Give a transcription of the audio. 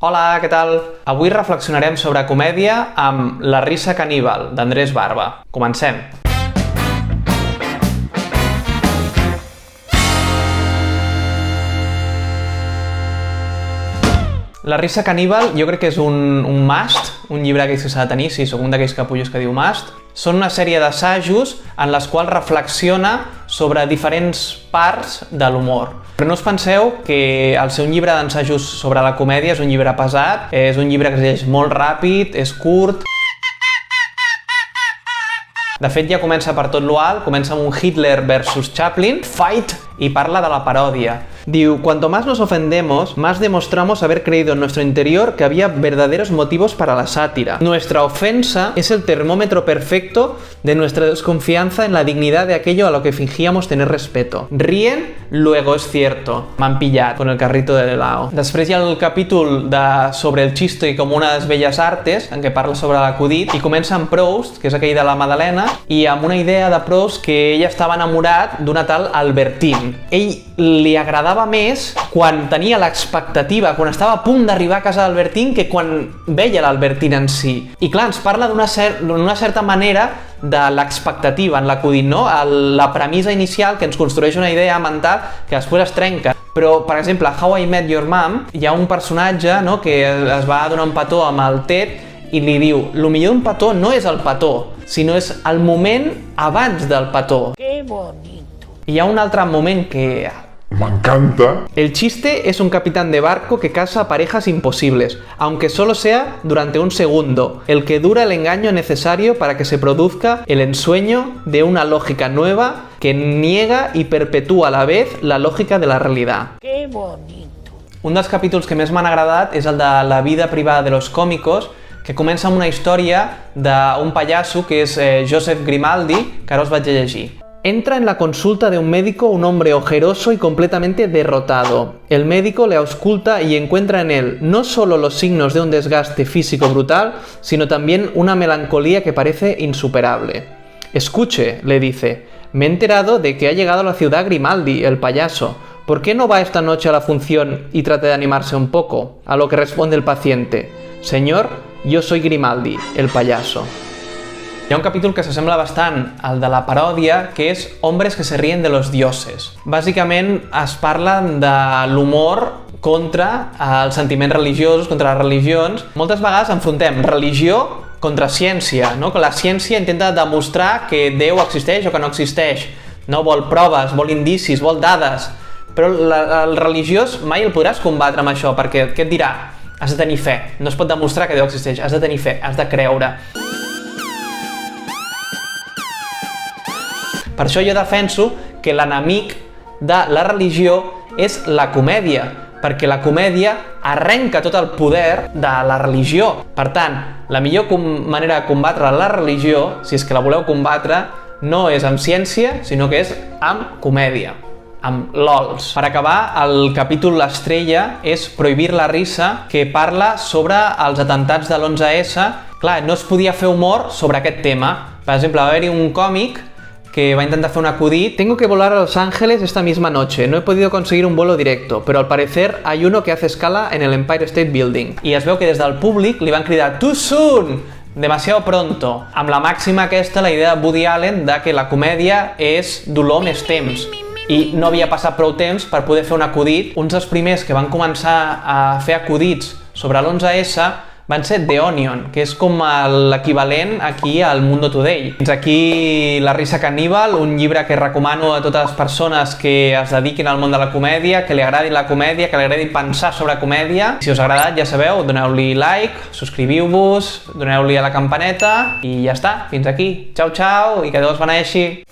Hola, què tal? Avui reflexionarem sobre comèdia amb La risa caníbal, d'Andrés Barba. Comencem! La risa caníbal jo crec que és un must, un llibre que s'ha de tenir, sí, sóc un d'aquells capullos que diu must. Són una sèrie d'assajos en les quals reflexiona sobre diferents parts de l'humor. Però no us penseu que el seu llibre d'ensajos sobre la comèdia és un llibre pesat, és un llibre que es llegeix molt ràpid, és curt. De fet, ja comença per tot lo alt, comença amb un Hitler versus Chaplin, fight, y parla de la parodia. Diu, cuanto más nos ofendemos, más demostramos haber creído en nuestro interior que había verdaderos motivos para la sátira. Nuestra ofensa es el termómetro perfecto de nuestra desconfianza en la dignidad de aquello a lo que fingíamos tener respeto. Ríen, luego es cierto. M'han pillat con el carrito de helado. Després hi ha el capítol sobre el chiste com una de les belles artes, en què parla sobre l'acudit, i comença amb Proust, que és aquell de la Madalena, i amb una idea de Proust que ell estava enamorat d'una tal Albertine. Ell li agradava més quan tenia l'expectativa, quan estava a punt d'arribar a casa d'Albertine, que quan veia l'Albertine en si. I clar, ens parla d'una certa manera de l'expectativa en l'acudit, no? La premissa inicial que ens construeix una idea mental que després es trenca. Però, per exemple, a How I Met Your Mom hi ha un personatge, no?, que es va donar un petó amb el Ted i li diu, lo millor d'un petó no és el petó, sinó és el moment abans del petó. ¡Qué bonito! Y hay un otro momento que me encanta. El chiste es un capitán de barco que casa a parejas imposibles, aunque solo sea durante un segundo, el que dura el engaño necesario para que se produzca el ensueño de una lógica nueva que niega y perpetúa a la vez la lògica de la realitat. ¡Qué bonito! Un dels capítols que més m'han agradat és el de la vida privada de los cómicos, que comença amb una història d'un pallasso que és Joseph Grimaldi, que ara us vaig a llegir. Entra en la consulta de un médico un hombre ojeroso y completamente derrotado. El médico le ausculta y encuentra en él no solo los signos de un desgaste físico brutal, sino también una melancolía que parece insuperable. Escuche, le dice, me he enterado de que ha llegado a la ciudad Grimaldi, el payaso. ¿Por qué no va esta noche a la función y trate de animarse un poco? A lo que responde el paciente, señor, yo soy Grimaldi, el payaso. Hi ha un capítol que s'assembla bastant al de la paròdia, que és Hombres que se ríen de los dioses. Bàsicament es parla de l'humor contra els sentiments religiosos, contra les religions. Moltes vegades enfrontem religió contra ciència, no? Que la ciència intenta demostrar que Déu existeix o que no existeix. No? Vol proves, vol indicis, vol dades. Però el religiós mai el podràs combatre amb això, perquè què et dirà? Has de tenir fe. No es pot demostrar que Déu existeix, has de tenir fe, has de creure. Per això jo defenso que l'enemic de la religió és la comèdia, perquè la comèdia arrenca tot el poder de la religió. Per tant, la millor manera de combatre la religió, si és que la voleu combatre, no és amb ciència, sinó que és amb comèdia, amb LOLs. Per acabar, el capítol L'estrella és Prohibir la risa, que parla sobre els atemptats de l'11S. Clar, no es podia fer humor sobre aquest tema. Per exemple, va haver-hi un còmic que va a intentar hacer un acudit. Tengo que volar a Los Ángeles esta misma noche. No he podido conseguir un vuelo directo, pero al parecer hay uno que hace escala en el Empire State Building. I es veu que des del públic li van cridar Too soon! Demasiado pronto. Amb la màxima aquesta, la idea de Woody Allen de que la comèdia és dolor més temps. I no havia passat prou temps per poder fer un acudit. Uns dels primers que van començar a fer acudits sobre l'11S van ser The Onion, que és com l'equivalent aquí al Mundo Today. Fins aquí La risa caníbal, un llibre que recomano a totes les persones que es dediquin al món de la comèdia, que li agradi la comèdia, que li agradi pensar sobre comèdia. Si us ha agradat, ja sabeu, doneu-li like, subscriviu-vos, doneu-li a la campaneta i ja està, fins aquí. Ciao, ciao, i que Déu us beneeixi.